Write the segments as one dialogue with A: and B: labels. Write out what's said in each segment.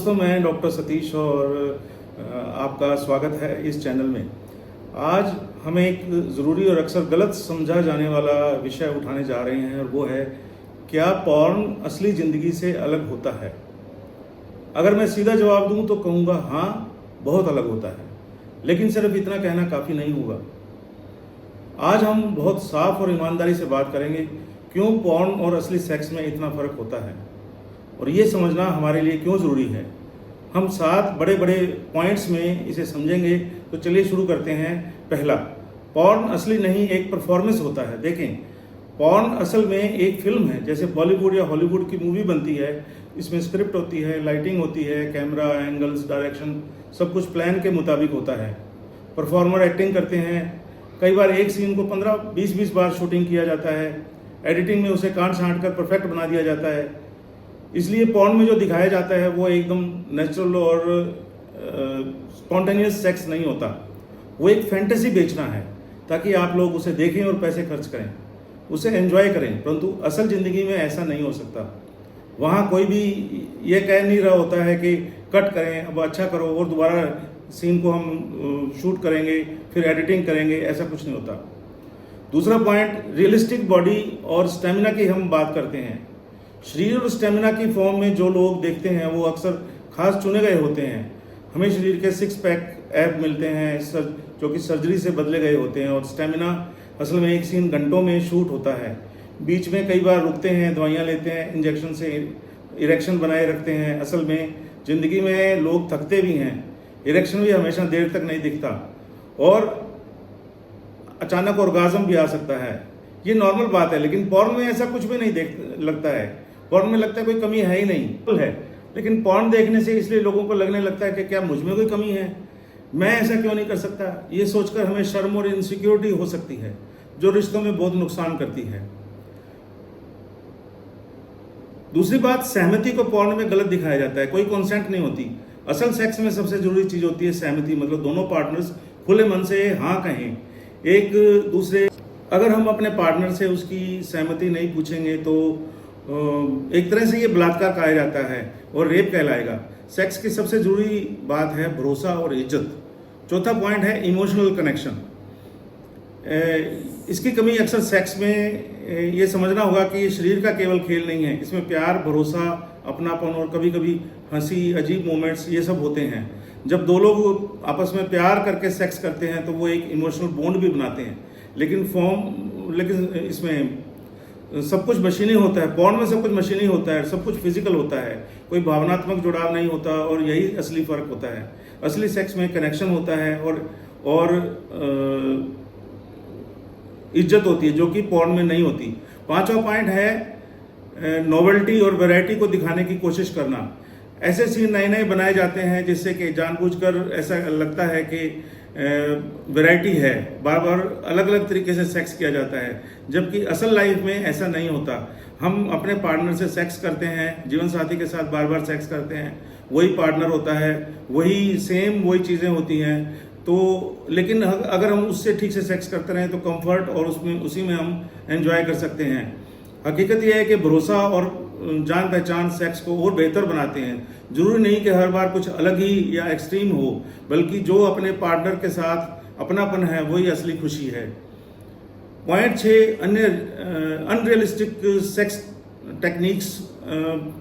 A: दोस्तों, मैं डॉक्टर सतीश और आपका स्वागत है इस चैनल में। आज हम एक ज़रूरी और अक्सर गलत समझा जाने वाला विषय उठाने जा रहे हैं और वो है, क्या पॉर्न असली ज़िंदगी से अलग होता है? अगर मैं सीधा जवाब दूं तो कहूँगा हाँ, बहुत अलग होता है, लेकिन सिर्फ इतना कहना काफ़ी नहीं होगा। आज हम बहुत साफ और ईमानदारी से बात करेंगे क्यों पॉर्न और असली सेक्स में इतना फ़र्क होता है और ये समझना हमारे लिए क्यों ज़रूरी है। हम 7 बड़े बड़े पॉइंट्स में इसे समझेंगे। तो चलिए शुरू करते हैं। पहला, पॉर्न असली नहीं, एक परफॉर्मेंस होता है। देखें, पॉर्न असल में एक फिल्म है। जैसे बॉलीवुड या हॉलीवुड की मूवी बनती है, इसमें स्क्रिप्ट होती है, लाइटिंग होती है, कैमरा एंगल्स, डायरेक्शन, सब कुछ प्लान के मुताबिक होता है। परफॉर्मर एक्टिंग करते हैं। कई बार एक सीन को 15-20 बार शूटिंग किया जाता है। एडिटिंग में उसे काट छांट कर परफेक्ट बना दिया जाता है। इसलिए पॉर्न में जो दिखाया जाता है वो एकदम नेचुरल और स्पॉन्टेनियस सेक्स नहीं होता। वो एक फैंटेसी बेचना है ताकि आप लोग उसे देखें और पैसे खर्च करें, उसे एंजॉय करें। परंतु असल ज़िंदगी में ऐसा नहीं हो सकता। वहाँ कोई भी ये कह नहीं रहा होता है कि कट करें, अब अच्छा करो और दोबारा सीन को हम शूट करेंगे, फिर एडिटिंग करेंगे, ऐसा कुछ नहीं होता। दूसरा पॉइंट, रियलिस्टिक बॉडी और स्टेमिना की हम बात करते हैं। शरीर और स्टेमिना की फॉर्म में जो लोग देखते हैं वो अक्सर खास चुने गए होते हैं। हमें शरीर के 6 पैक ऐप मिलते हैं जो कि सर्जरी से बदले गए होते हैं। और स्टेमिना असल में एक सीन घंटों में शूट होता है। बीच में कई बार रुकते हैं, दवाइयाँ लेते हैं, इंजेक्शन से इरेक्शन बनाए रखते हैं। असल में ज़िंदगी में लोग थकते भी हैं, इरेक्शन भी हमेशा देर तक नहीं दिखता और अचानक ऑर्गाज्म भी आ सकता है। ये नॉर्मल बात है, लेकिन पॉर्न में ऐसा कुछ भी नहीं लगता है। पॉर्न में लगता है कोई कमी है ही नहीं है, लेकिन पॉर्न देखने से इसलिए लोगों को लगने लगता है कि क्या मुझ में कोई कमी है, मैं ऐसा क्यों नहीं कर सकता। ये सोचकर हमें शर्म और इनसिक्योरिटी हो सकती है जो रिश्तों में बहुत नुकसान करती है। दूसरी बात, सहमति को पॉर्न में गलत दिखाया जाता है। कोई कॉन्सेंट नहीं होती। असल सेक्स में सबसे जरूरी चीज होती है सहमति, मतलब दोनों पार्टनर्स खुले मन से हाँ कहें एक दूसरे। अगर हम अपने पार्टनर से उसकी सहमति नहीं पूछेंगे तो एक तरह से ये बलात्कार कहा जाता है और रेप कहलाएगा। सेक्स की सबसे जरूरी बात है भरोसा और इज्जत। चौथा पॉइंट है इमोशनल कनेक्शन। इसकी कमी अक्सर सेक्स में ये समझना होगा कि ये शरीर का केवल खेल नहीं है। इसमें प्यार, भरोसा, अपनापन और कभी कभी हंसी, अजीब मोमेंट्स, ये सब होते हैं। जब दो लोग आपस में प्यार करके सेक्स करते हैं तो वो एक इमोशनल बॉन्ड भी बनाते हैं। लेकिन इसमें सब कुछ मशीनी होता है। पॉर्न में सब कुछ मशीनी होता है, सब कुछ फिजिकल होता है, कोई भावनात्मक जुड़ाव नहीं होता और यही असली फर्क होता है। असली सेक्स में कनेक्शन होता है और इज्जत होती है, जो कि पॉर्न में नहीं होती। 5वां पॉइंट है नोवेल्टी और वैरायटी को दिखाने की कोशिश करना। ऐसे सीन नए नए बनाए जाते हैं जिससे कि जानबूझकर ऐसा लगता है कि वैरायटी है, बार बार अलग अलग तरीके से सेक्स किया जाता है, जबकि असल लाइफ में ऐसा नहीं होता। हम अपने पार्टनर से सेक्स करते हैं, जीवन साथी के साथ बार बार सेक्स करते हैं, वही पार्टनर होता है, वही चीज़ें होती हैं। तो लेकिन अगर हम उससे ठीक से सेक्स करते रहें तो कंफर्ट और उसी में हम एंजॉय कर सकते हैं। हकीकत यह है कि भरोसा और जान पहचान सेक्स को और बेहतर बनाते हैं। जरूरी नहीं कि हर बार कुछ अलग ही या एक्सट्रीम हो, बल्कि जो अपने पार्टनर के साथ अपनापन है वही असली खुशी है। Point 6, unrealistic sex techniques.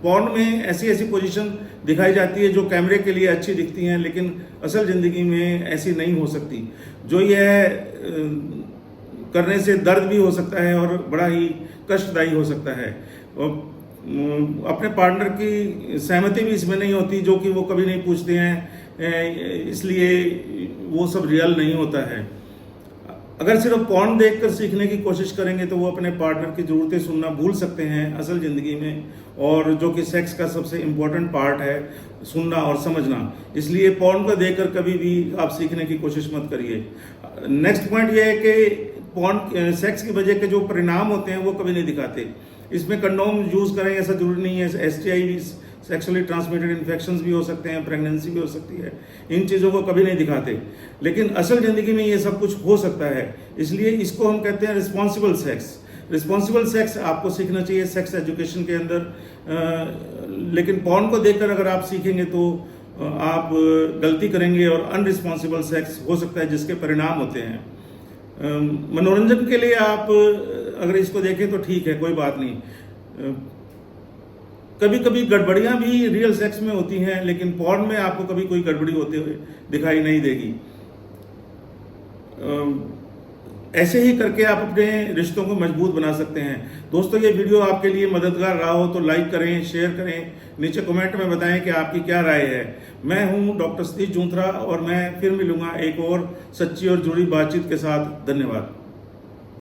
A: Porn में ऐसी पोजीशन दिखाई जाती है जो कैमरे के लिए अच्छी दिखती हैं, लेकिन असल ज़िंदगी में ऐसी नहीं हो सकती। जो यह करने से दर्द भी हो सकता है और बड़ा ही कष्टदायी हो सकता है। अपने पार्टनर की सहमति भी इसमें नहीं होती, जो कि वो कभी नहीं पूछते हैं, इसलिए वो सब रियल नहीं होता है। अगर सिर्फ पॉर्न देखकर सीखने की कोशिश करेंगे तो वो अपने पार्टनर की ज़रूरतें सुनना भूल सकते हैं असल ज़िंदगी में, और जो कि सेक्स का सबसे इम्पोर्टेंट पार्ट है, सुनना और समझना। इसलिए पॉर्न को देखकर कभी भी आप सीखने की कोशिश मत करिए। नेक्स्ट पॉइंट ये है कि पॉर्न सेक्स की वजह के जो परिणाम होते हैं वो कभी नहीं दिखाते। इसमें कंडोम यूज़ करें ऐसा जरूरी नहीं है। STI भी, सेक्सुअली ट्रांसमिटेड इन्फेक्शंस भी हो सकते हैं, प्रेगनेंसी भी हो सकती है। इन चीज़ों को कभी नहीं दिखाते, लेकिन असल ज़िंदगी में ये सब कुछ हो सकता है। इसलिए इसको हम कहते हैं रिस्पॉन्सिबल सेक्स। रिस्पॉन्सिबल सेक्स आपको सीखना चाहिए। सेक्स एजुकेशन के अंदर लेकिन पॉर्न को देखकर अगर आप सीखेंगे तो आप गलती करेंगे और अनरिस्पॉन्सिबल सेक्स हो सकता है, जिसके परिणाम होते हैं। मनोरंजन के लिए आप अगर इसको देखें तो ठीक है, कोई बात नहीं। कभी कभी गड़बड़ियां भी रियल सेक्स में होती हैं, लेकिन पॉर्न में आपको कभी कोई गड़बड़ी होते हुए दिखाई नहीं देगी। ऐसे ही करके आप अपने रिश्तों को मजबूत बना सकते हैं। दोस्तों, ये वीडियो आपके लिए मददगार रहा हो तो लाइक करें, शेयर करें, नीचे कमेंट में बताएं कि आपकी क्या राय है। मैं हूं डॉक्टर सतीश जूंथरा और मैं फिर मिलूंगा एक और सच्ची और जुड़ी बातचीत के साथ। धन्यवाद।